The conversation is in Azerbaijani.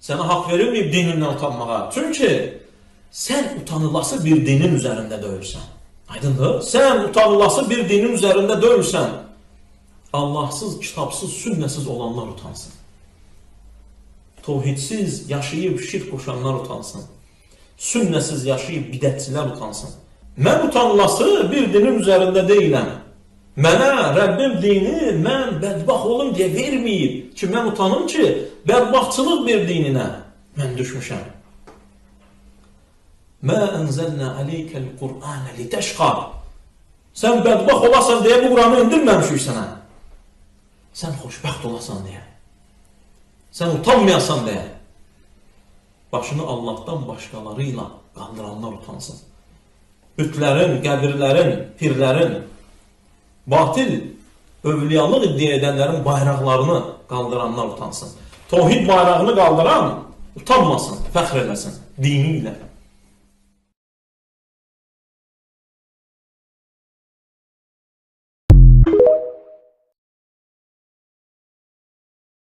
Sənə haqq verilməyib dinindən utanmağa. Çünki sən utanılası bir dinin üzərində deyilsən. Aydındır? Sən utanılası bir dinin üzərində deyilsən. Allahsız, kitabsız, sünnəsiz olanlar utansın. Tevhidsiz yaşayıb şirk qoşanlar utansın. Sünnəsiz yaşayıb bidətçilər utansın. Mən utanılası bir dinin üzərində deyiləm. Mənə Rəbbim dini mən bədbaxt olum deyə verməyib ki, mən utanım ki, bədbaxtçılıq bir dininə mən düşmüşəm. Mə ənzəlnə aleykəl Qur'anə litəşqa. Sən bədbaxt olasan deyə bu Qur'anı indirməmişik sənə. Sən xoşbəxt olasan deyə. Sən utanmayasan deyə. Başını Allahdan başqaları ilə qaldıranlar utansın. Bütlərin, qəbirlərin, pirlərin, batil, övliyalıq iddia edənlərin bayraqlarını qaldıranlar utansın. Tevhid bayrağını qaldıran utanmasın, fəxr eləsin dini ilə.